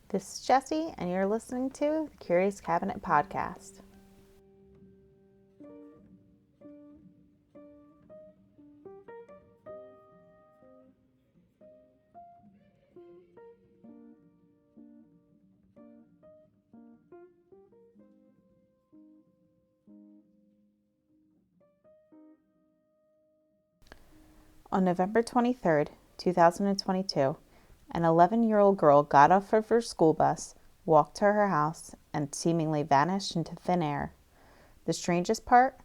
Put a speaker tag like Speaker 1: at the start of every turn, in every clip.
Speaker 1: This is Jessie, and you're listening to the Curious Cabinet Podcast. On November 23rd, 2022, an 11-year-old girl got off of her school bus, walked to her house, and seemingly vanished into thin air. The strangest part?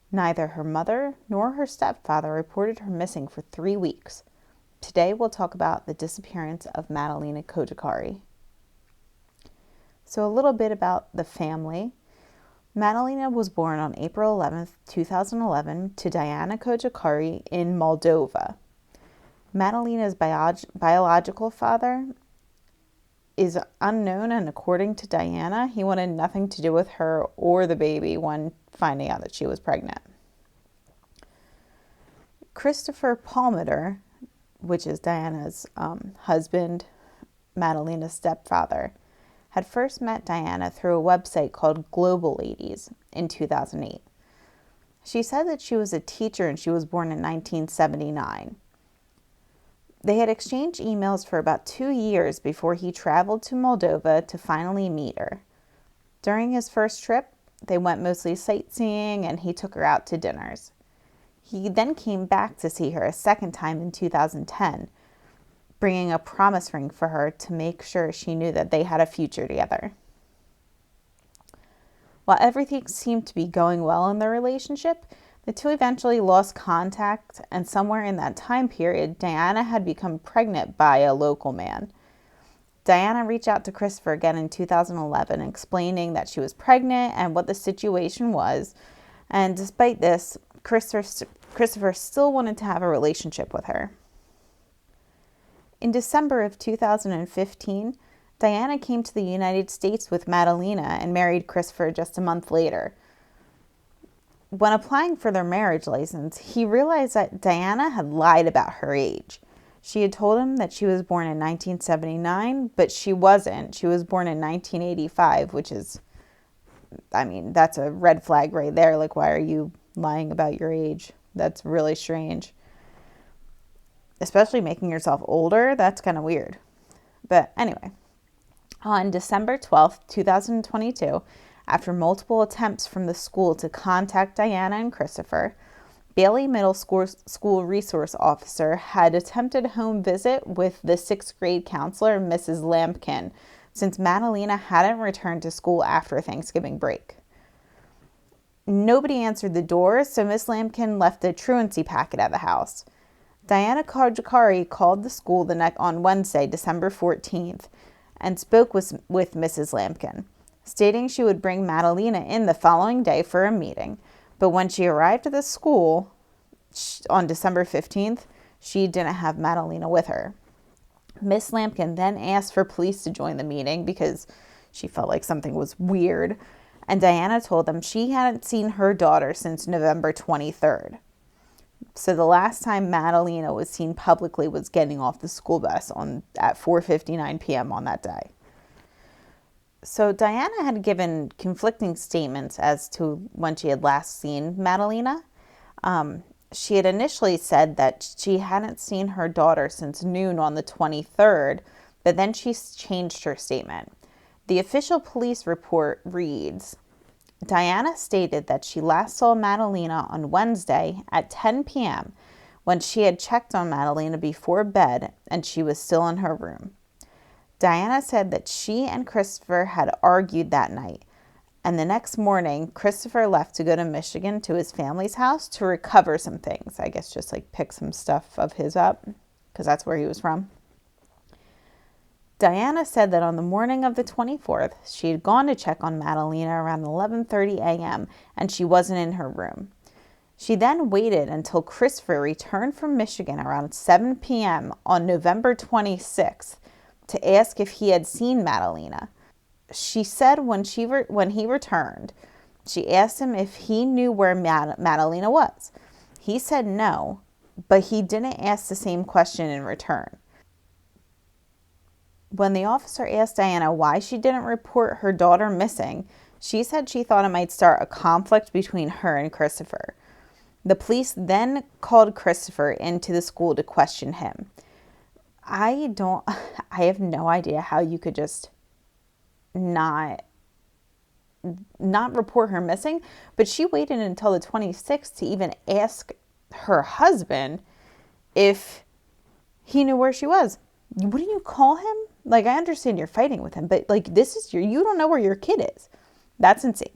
Speaker 1: Neither her mother nor her stepfather reported her missing for 3 weeks. Today we'll talk about the disappearance of Madalina Cojocari. So a little bit about the family. Madalina was born on April 11, 2011 to Diana Cojocari in Moldova. Madalina's biological father is unknown, and according to Diana, he wanted nothing to do with her or the baby when finding out that she was pregnant. Christopher Palmer, which is Diana's husband, Madalina's stepfather, had first met Diana through a website called Global Ladies in 2008. She said that she was a teacher and she was born in 1979. They had exchanged emails for about 2 years before he traveled to Moldova to finally meet her. During his first trip, they went mostly sightseeing and he took her out to dinners. He then came back to see her a second time in 2010, bringing a promise ring for her to make sure she knew that they had a future together. While everything seemed to be going well in their relationship, the two eventually lost contact, and somewhere in that time period, Diana had become pregnant by a local man. Diana reached out to Christopher again in 2011, explaining that she was pregnant and what the situation was, and despite this, Christopher still wanted to have a relationship with her. In December of 2015, Diana came to the United States with Madalina and married Christopher just a month later. When applying for their marriage license, he realized that Diana had lied about her age. She had told him that she was born in 1979, but she wasn't. She was born in 1985, which is, that's a red flag right there. Like, why are you lying about your age? That's really strange. Especially making yourself older, that's kind of weird. But anyway, on December 12th, 2022, after multiple attempts from the school to contact Diana and Christopher, Bailey Middle School Resource Officer had attempted a home visit with the 6th grade counselor, Mrs. Lampkin, since Madalina hadn't returned to school after Thanksgiving break. Nobody answered the door, so Miss Lampkin left a truancy packet at the house. Diana Cojocari called the school on Wednesday, December 14th, and spoke with Mrs. Lampkin, stating she would bring Madalina in the following day for a meeting. But when she arrived at the school on December 15th, she didn't have Madalina with her. Miss Lampkin then asked for police to join the meeting because she felt like something was weird, and Diana told them she hadn't seen her daughter since November 23rd. So the last time Madalina was seen publicly was getting off the school bus at 4:59 p.m. on that day. So Diana had given conflicting statements as to when she had last seen Madalina. She had initially said that she hadn't seen her daughter since noon on the 23rd, but then she changed her statement. The official police report reads, Diana stated that she last saw Madalina on Wednesday at 10 p.m. when she had checked on Madalina before bed and she was still in her room. Diana said that she and Christopher had argued that night, and the next morning, Christopher left to go to Michigan to his family's house to recover some things. I guess just like pick some stuff of his up, because that's where he was from. Diana said that on the morning of the 24th, she had gone to check on Madalina around 11:30 a.m. and she wasn't in her room. She then waited until Christopher returned from Michigan around 7 p.m. on November 26th to ask if he had seen Madalina. She said when he returned, she asked him if he knew where Madalina was. He said no, but he didn't ask the same question in return. When the officer asked Diana why she didn't report her daughter missing, she said she thought it might start a conflict between her and Christopher. The police then called Christopher into the school to question him. I have no idea how you could just not report her missing, but she waited until the 26th to even ask her husband if he knew where she was. Wouldn't you call him? Like, I understand you're fighting with him, but like, you don't know where your kid is. That's insane.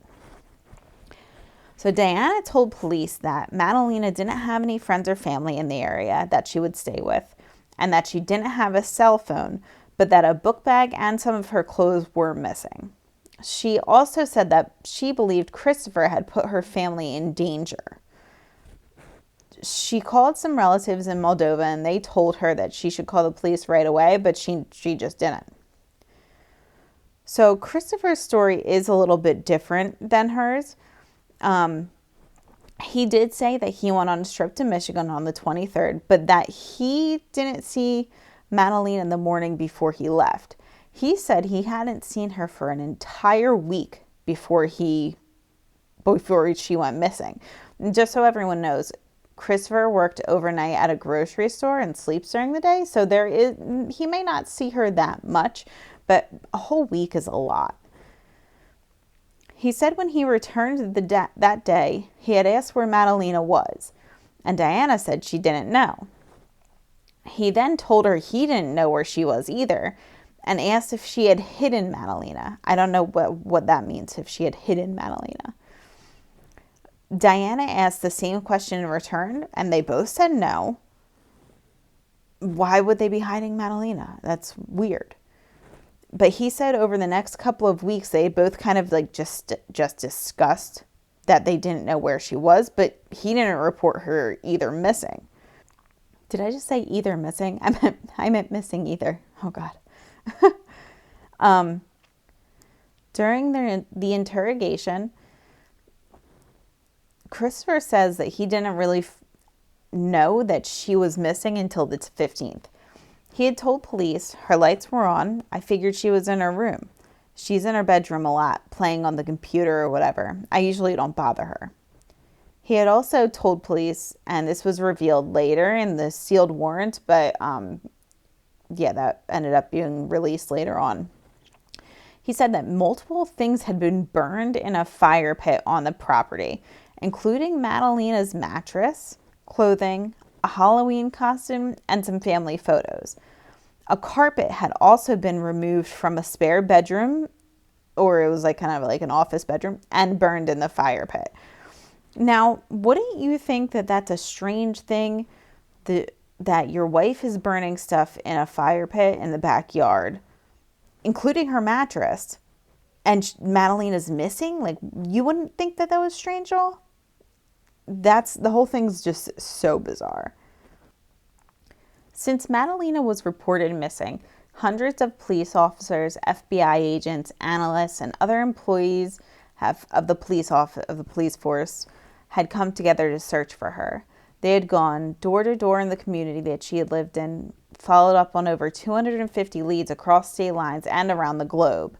Speaker 1: So Diana told police that Madalina didn't have any friends or family in the area that she would stay with, and that she didn't have a cell phone, but that a book bag and some of her clothes were missing. She also said that she believed Christopher had put her family in danger. She called some relatives in Moldova, and they told her that she should call the police right away, but she just didn't. So Christopher's story is a little bit different than hers. He did say that he went on a trip to Michigan on the 23rd, but that he didn't see Madeline in the morning before he left. He said he hadn't seen her for an entire week before she went missing. And just so everyone knows, Christopher worked overnight at a grocery store and sleeps during the day, so he may not see her that much, but a whole week is a lot. He said when he returned that day, he had asked where Madalina was, and Diana said she didn't know. He then told her he didn't know where she was either, and asked if she had hidden Madalina. I don't know what that means, if she had hidden Madalina. Diana asked the same question in return, and they both said no. Why would they be hiding Madalina? That's weird. But he said over the next couple of weeks, they both kind of like just discussed that they didn't know where she was, but he didn't report her either missing. Did I just say either missing? I meant missing either. Oh God. During the interrogation, Christopher says that he didn't really know that she was missing until the 15th. He had told police her lights were on. I figured she was in her room. She's in her bedroom a lot, playing on the computer or whatever. I usually don't bother her. He had also told police, and this was revealed later in the sealed warrant, but that ended up being released later on. He said that multiple things had been burned in a fire pit on the property, including Madalina's mattress, clothing, a Halloween costume, and some family photos. A carpet had also been removed from a spare bedroom, or it was like kind of like an office bedroom, and burned in the fire pit. Now, wouldn't you think that that's a strange thing, that your wife is burning stuff in a fire pit in the backyard, including her mattress, and Madeline is missing? Like, you wouldn't think that was strange at all? The whole thing's just so bizarre. Since Madalina was reported missing, hundreds of police officers, FBI agents, analysts, and other employees of the police force had come together to search for her. They had gone door to door in the community that she had lived in, followed up on over 250 leads across state lines and around the globe.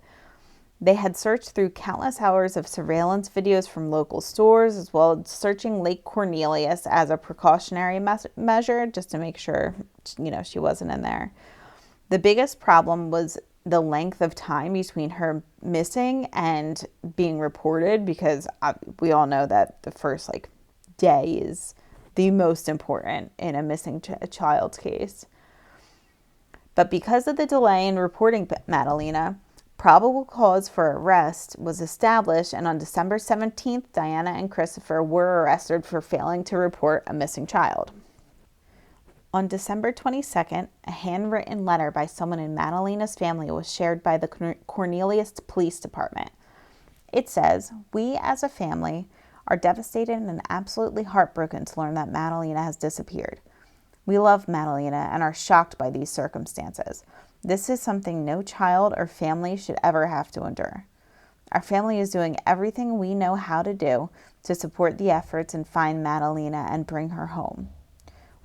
Speaker 1: They had searched through countless hours of surveillance videos from local stores, as well as searching Lake Cornelius as a precautionary measure, just to make sure, she wasn't in there. The biggest problem was the length of time between her missing and being reported, because we all know that the first day is the most important in a missing child's case. But because of the delay in reporting Madalina, probable cause for arrest was established, and on December 17th, Diana and Christopher were arrested for failing to report a missing child. On December 22nd, a handwritten letter by someone in Madalina's family was shared by the Cornelius Police Department. It says, "We as a family are devastated and absolutely heartbroken to learn that Madalina has disappeared. We love Madalina and are shocked by these circumstances. This is something no child or family should ever have to endure. Our family is doing everything we know how to do to support the efforts and find Madalina and bring her home.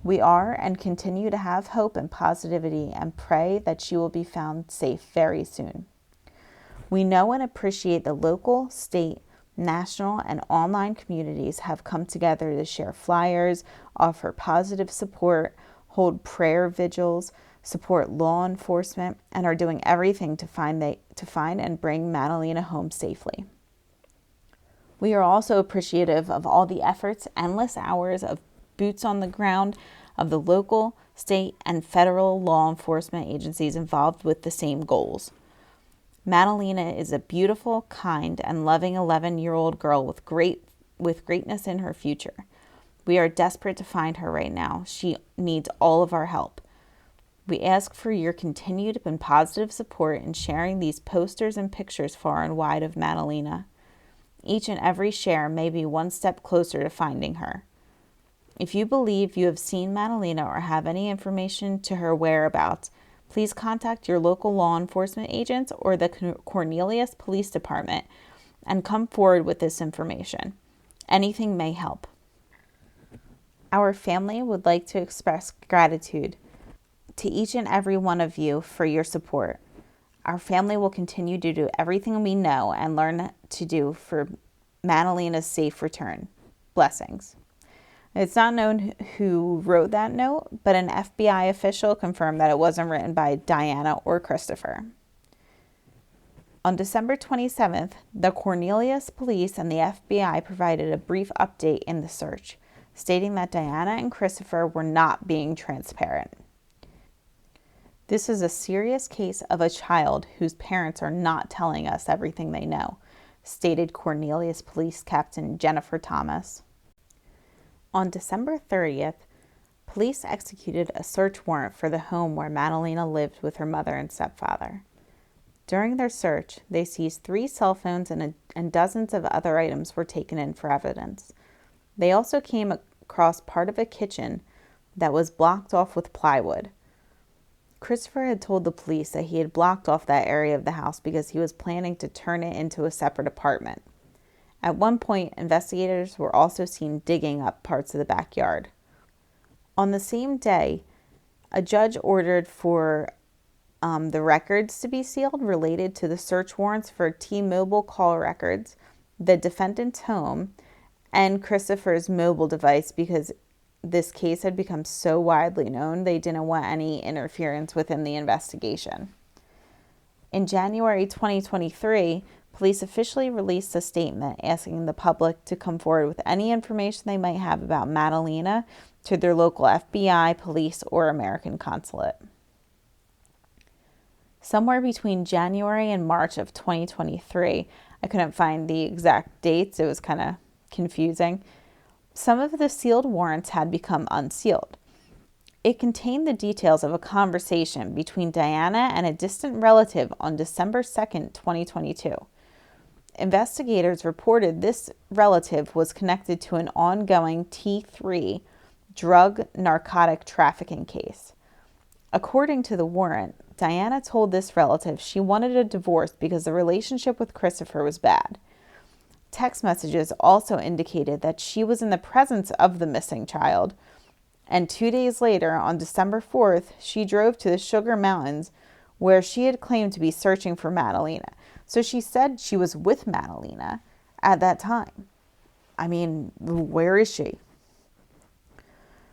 Speaker 1: We are and continue to have hope and positivity and pray that she will be found safe very soon. We know and appreciate the local, state, national, and online communities have come together to share flyers, offer positive support, hold prayer vigils, support law enforcement, and are doing everything to find and bring Madalina home safely. We are also appreciative of all the efforts, endless hours of boots on the ground of the local, state, and federal law enforcement agencies involved with the same goals. Madalina is a beautiful, kind, and loving 11-year-old girl with greatness in her future. We are desperate to find her right now. She needs all of our help. We ask for your continued and positive support in sharing these posters and pictures far and wide of Madalina. Each and every share may be one step closer to finding her. If you believe you have seen Madalina or have any information to her whereabouts, please contact your local law enforcement agents or the Cornelius Police Department and come forward with this information. Anything may help. Our family would like to express gratitude to each and every one of you for your support. Our family will continue to do everything we know and learn to do for Madalina's safe return. Blessings. It's not known who wrote that note, but an FBI official confirmed that it wasn't written by Diana or Christopher. On December 27th, the Cornelius Police and the FBI provided a brief update in the search, stating that Diana and Christopher were not being transparent. This is a serious case of a child whose parents are not telling us everything they know, stated Cornelius Police Captain Jennifer Thomas. On December 30th, police executed a search warrant for the home where Madalina lived with her mother and stepfather. During their search, they seized 3 cell phones and dozens of other items were taken in for evidence. They also came across part of a kitchen that was blocked off with plywood. Christopher had told the police that he had blocked off that area of the house because he was planning to turn it into a separate apartment. At one point, investigators were also seen digging up parts of the backyard. On the same day, a judge ordered for the records to be sealed related to the search warrants for T-Mobile call records, the defendant's home, and Christopher's mobile device because this case had become so widely known they didn't want any interference within the investigation. In January 2023, police officially released a statement asking the public to come forward with any information they might have about Madalina to their local FBI, police, or American consulate. Somewhere between January and March of 2023, I couldn't find the exact dates, it was kind of confusing, some of the sealed warrants had become unsealed. It contained the details of a conversation between Diana and a distant relative on December 2nd, 2022. Investigators reported this relative was connected to an ongoing T3 drug narcotic trafficking case. According to the warrant, Diana told this relative she wanted a divorce because the relationship with Christopher was bad. Text messages also indicated that she was in the presence of the missing child, and 2 days later, on December 4th, she drove to the Sugar Mountains where she had claimed to be searching for Madalina. So she said she was with Madalina at that time. I mean, where is she?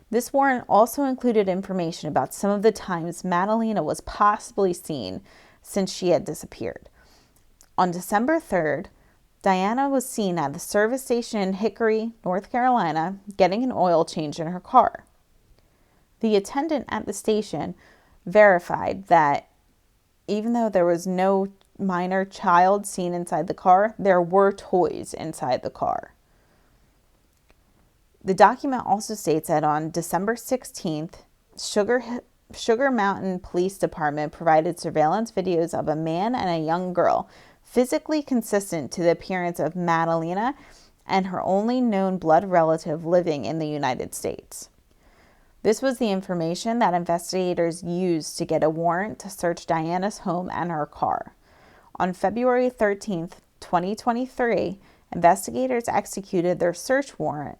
Speaker 1: This warrant also included information about some of the times Madalina was possibly seen since she had disappeared. On December 3rd, Diana was seen at the service station in Hickory, North Carolina, getting an oil change in her car. The attendant at the station verified that even though there was no minor child seen inside the car, there were toys inside the car. The document also states that on December 16th, Sugar Mountain Police Department provided surveillance videos of a man and a young girl, physically consistent to the appearance of Madalina and her only known blood relative living in the United States. This was the information that investigators used to get a warrant to search Diana's home and her car. On February 13th, 2023, investigators executed their search warrant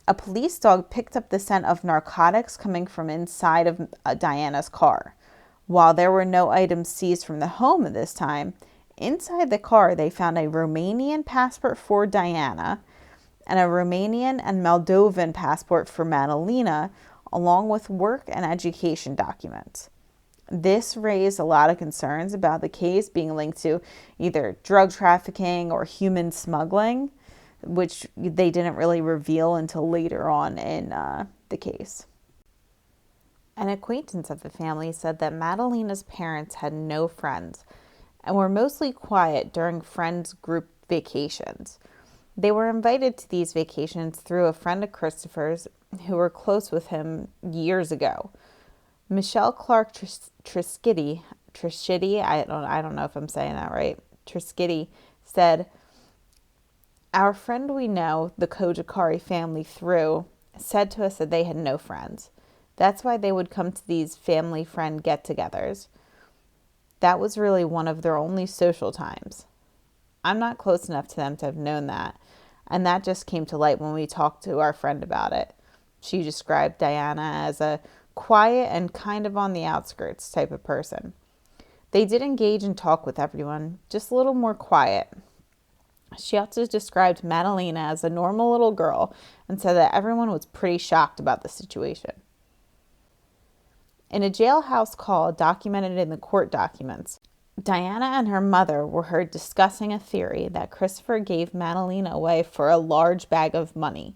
Speaker 1: a police dog picked up the scent of narcotics coming from inside of Diana's car. While there were no items seized from the home at this time, inside the car they found a Romanian passport for Diana and a Romanian and Moldovan passport for Madalina, along with work and education documents. This raised a lot of concerns about the case being linked to either drug trafficking or human smuggling, which they didn't really reveal until later on in the case. An acquaintance of the family said that Madalina's parents had no friends and were mostly quiet during friends' group vacations. They were invited to these vacations through a friend of Christopher's who were close with him years ago. Michelle Clark Trischidi, I don't know if I'm saying that right, Trischidi said, "Our friend we know, the Cojocari family through, said to us that they had no friends. That's why they would come to these family friend get-togethers. That was really one of their only social times. I'm not close enough to them to have known that, and that just came to light when we talked to our friend about it." She described Diana as a quiet and kind of on the outskirts type of person. They did engage and talk with everyone, just a little more quiet. She also described Madalina as a normal little girl and said that everyone was pretty shocked about the situation. In a jailhouse call documented in the court documents, Diana and her mother were heard discussing a theory that Christopher gave Madalina away for a large bag of money.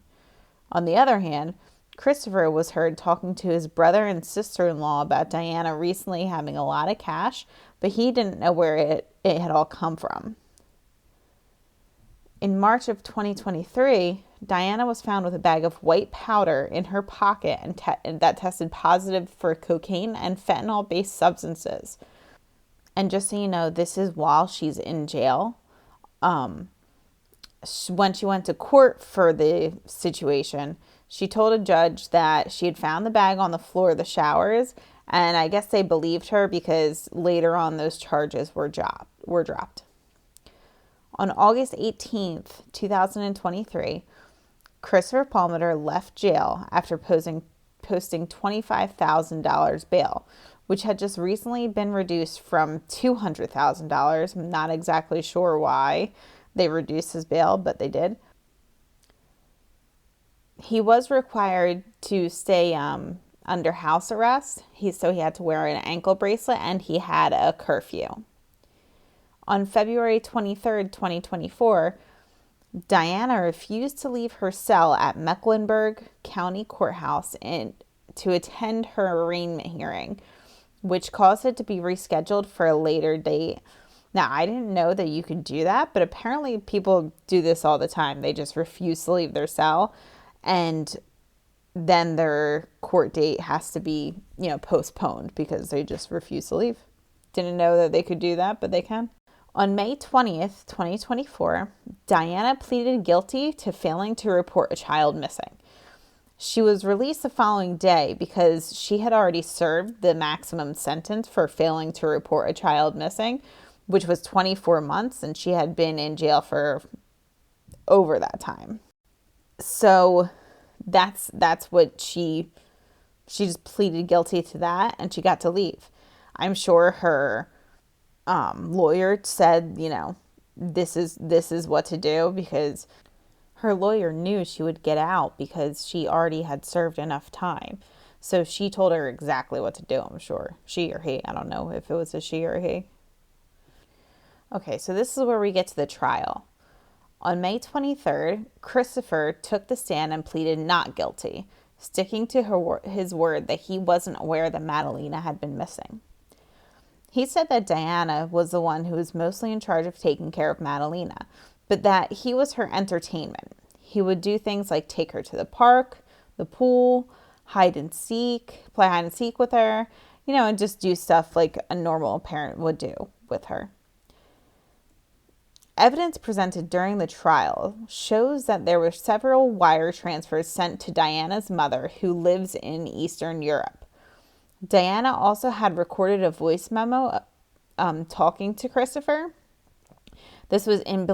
Speaker 1: On the other hand, Christopher was heard talking to his brother and sister-in-law about Diana recently having a lot of cash, but he didn't know where it had all come from. In March of 2023, Diana was found with a bag of white powder in her pocket and that tested positive for cocaine and fentanyl-based substances. And just so you know, this is while she's in jail. When she went to court for the situation, she told a judge that she had found the bag on the floor of the showers, and I guess they believed her because later on those charges were dropped. On August 18th, 2023, Christopher Palmer left jail after posting $25,000 bail, which had just recently been reduced from $200,000. I'm not exactly sure why they reduced his bail, but they did. He was required to stay under house arrest. So he had to wear an ankle bracelet and he had a curfew. On February 23rd, 2024, Diana refused to leave her cell at Mecklenburg County Courthouse to attend her arraignment hearing, which caused it to be rescheduled for a later date. Now, I didn't know that you could do that, but apparently people do this all the time. They just refuse to leave their cell, and then their court date has to be, postponed because they just refuse to leave. Didn't know that they could do that, but they can. On May 20th, 2024, Diana pleaded guilty to failing to report a child missing. She was released the following day because she had already served the maximum sentence for failing to report a child missing, which was 24 months, and she had been in jail for over that time. So that's what she just pleaded guilty to that, and she got to leave. I'm sure her lawyer said, this is what to do, because her lawyer knew she would get out because she already had served enough time. So she told her exactly what to do, I'm sure. She or he. I don't know if it was a she or a he. Okay, so this is where we get to the trial. On May 23rd, Christopher took the stand and pleaded not guilty, sticking to his word that he wasn't aware that Madalina had been missing. He said that Diana was the one who was mostly in charge of taking care of Madalina, but that he was her entertainment. He would do things like take her to the park, the pool, play hide and seek with her, and just do stuff like a normal parent would do with her. Evidence presented during the trial shows that there were several wire transfers sent to Diana's mother, who lives in Eastern Europe. Diana also had recorded a voice memo talking to Christopher. This was in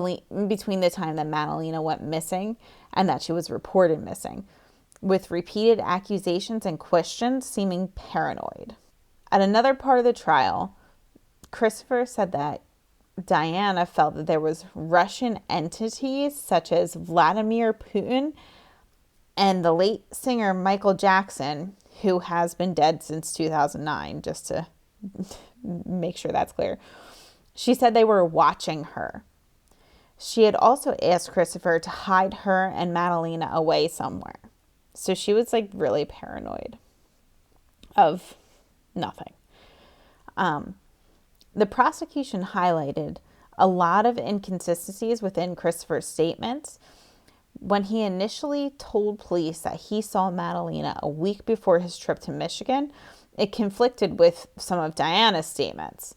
Speaker 1: between the time that Madalina went missing and that she was reported missing. with repeated accusations and questions seeming paranoid. At another part of the trial, Christopher said that Diana felt that there was Russian entities such as Vladimir Putin and the late singer Michael Jackson, who has been dead since 2009, just to make sure that's clear. She said they were watching her. She had also asked Christopher to hide her and Madalina away somewhere. So she was like really paranoid of nothing. The prosecution highlighted a lot of inconsistencies within Christopher's statements. When he initially told police that he saw Madalina a week before his trip to Michigan, it conflicted with some of Diana's statements.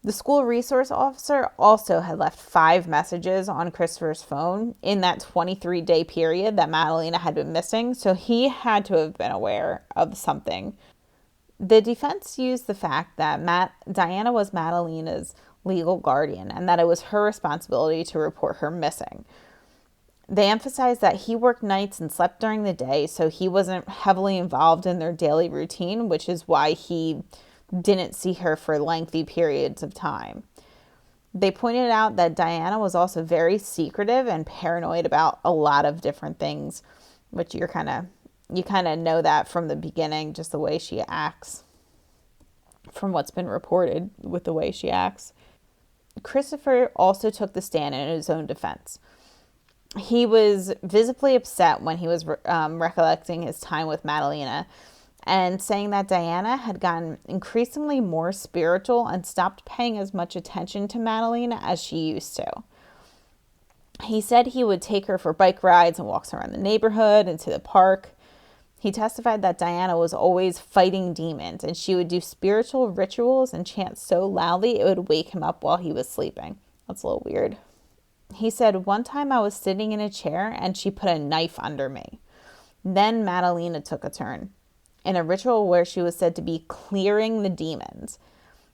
Speaker 1: The school resource officer also had left 5 messages on Christopher's phone in that 23-day period that Madalina had been missing, so he had to have been aware of something. The defense used the fact that Diana was Madalina's legal guardian and that it was her responsibility to report her missing. They emphasized that he worked nights and slept during the day, so he wasn't heavily involved in their daily routine, which is why he didn't see her for lengthy periods of time. They pointed out that Diana was also very secretive and paranoid about a lot of different things, which you kind of know that from the beginning, just the way she acts, from what's been reported with the way she acts. Christopher also took the stand in his own defense. He was visibly upset when he was recollecting his time with Madalina and saying that Diana had gotten increasingly more spiritual and stopped paying as much attention to Madalina as she used to. He said he would take her for bike rides and walks around the neighborhood and to the park. He testified that Diana was always fighting demons, and she would do spiritual rituals and chant so loudly it would wake him up while he was sleeping. That's a little weird. He said, "One time I was sitting in a chair and she put a knife under me. Then Madalina took a turn in a ritual where she was said to be clearing the demons.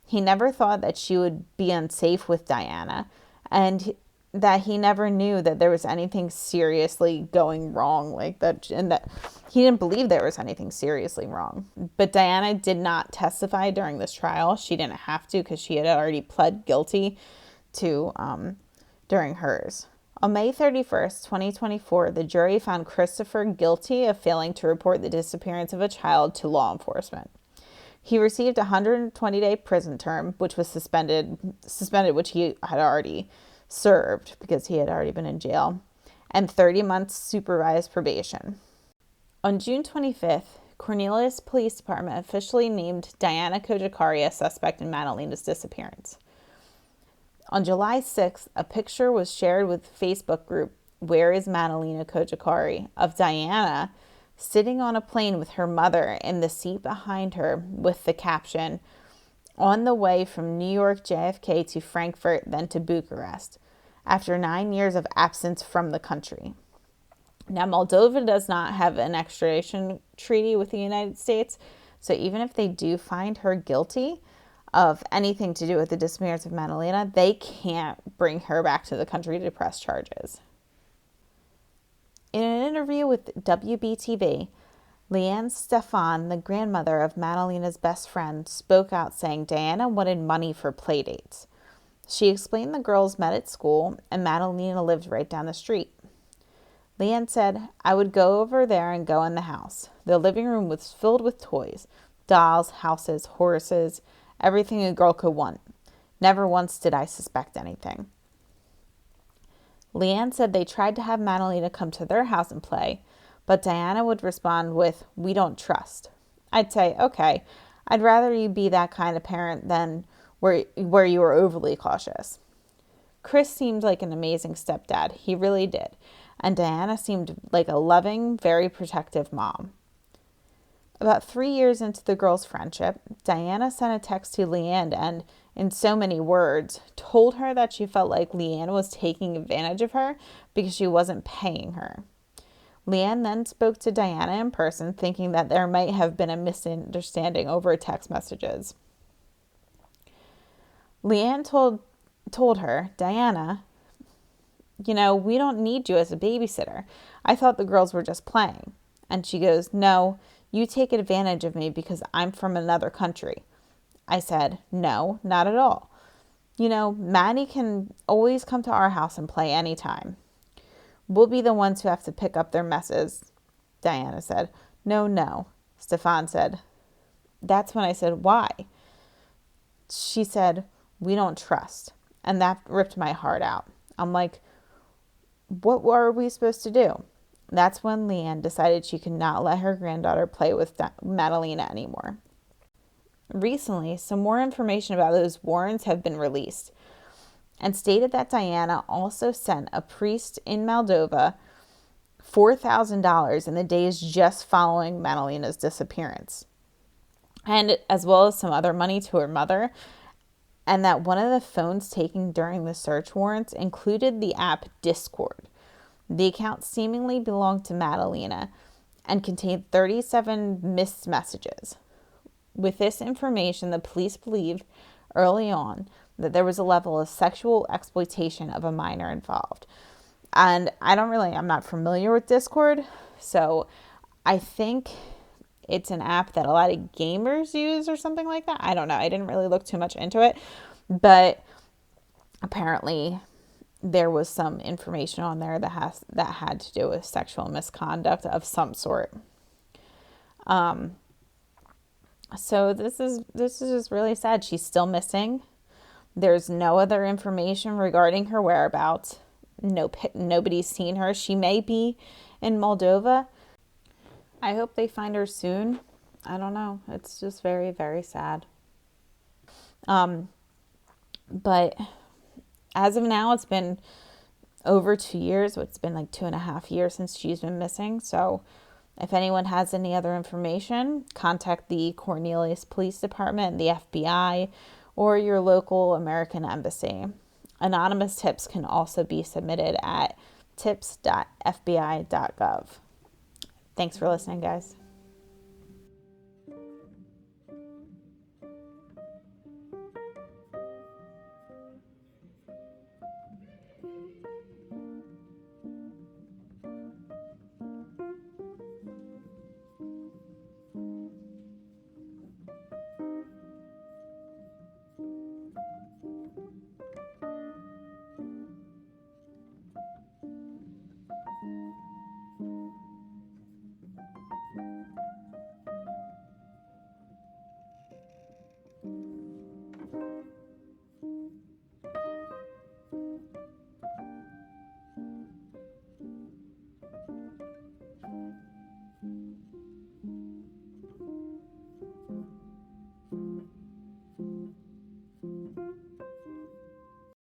Speaker 1: He never thought that she would be unsafe with Diana, and that he never knew that there was anything seriously going wrong like that, and that he didn't believe there was anything seriously wrong." But Diana did not testify during this trial. She didn't have to because she had already pled guilty to during hers. On May 31st, 2024, the jury found Christopher guilty of failing to report the disappearance of a child to law enforcement. He received a 120-day prison term, which was suspended, which he had already served because he had already been in jail, and 30 months supervised probation. On June 25th, Cornelius Police Department officially named Diana Cojocari a suspect in Madalina's disappearance. On July 6th, a picture was shared with the Facebook group Where is Madalina Cojocari of Diana sitting on a plane with her mother in the seat behind her with the caption, "On the way from New York JFK to Frankfurt, then to Bucharest, after 9 years of absence from the country." Now, Moldova does not have an extradition treaty with the United States, so even if they do find her guilty of anything to do with the disappearance of Madalina, they can't bring her back to the country to press charges. In an interview with WBTV, Leanne Stefan, the grandmother of Madalina's best friend, spoke out saying Diana wanted money for playdates. She explained the girls met at school and Madalina lived right down the street. Leanne said, "I would go over there and go in the house. The living room was filled with toys, dolls, houses, horses, everything a girl could want. Never once did I suspect anything." Leanne said they tried to have Madalina come to their house and play, but Diana would respond with, "We don't trust." I'd say, okay, I'd rather you be that kind of parent than where you were overly cautious. Chris seemed like an amazing stepdad. He really did. And Diana seemed like a loving, very protective mom. About 3 years into the girls' friendship, Diana sent a text to Leanne and, in so many words, told her that she felt like Leanne was taking advantage of her because she wasn't paying her. Leanne then spoke to Diana in person, thinking that there might have been a misunderstanding over text messages. Leanne told her, "Diana, we don't need you as a babysitter. I thought the girls were just playing. And she goes, no, you take advantage of me because I'm from another country. I said, no, not at all. You know, Maddie can always come to our house and play anytime. We'll be the ones who have to pick up their messes, Diana said. No, no, Stefan said. That's when I said, why? She said, we don't trust. And that ripped my heart out. I'm like, what are we supposed to do? That's when Leanne decided she could not let her granddaughter play with Madalina anymore. Recently, some more information about those Warrens have been released and stated that Diana also sent a priest in Moldova $4,000 in the days just following Madalina's disappearance, and as well as some other money to her mother, and that one of the phones taken during the search warrants included the app Discord. The account seemingly belonged to Madalina and contained 37 missed messages. With this information, the police believed early on that there was a level of sexual exploitation of a minor involved. And I'm not familiar with Discord, so I think it's an app that a lot of gamers use or something like that. I don't know. I didn't really look too much into it, but apparently there was some information on there that had to do with sexual misconduct of some sort. So this is just really sad. She's still missing. There's no other information regarding her whereabouts. Nobody's seen her. She may be in Moldova. I hope they find her soon. I don't know. It's just very, very sad. But as of now, it's been over 2 years. It's been like 2.5 years since she's been missing. So if anyone has any other information, contact the Cornelius Police Department, the FBI, or your local American embassy. Anonymous tips can also be submitted at tips.fbi.gov. Thanks for listening, guys.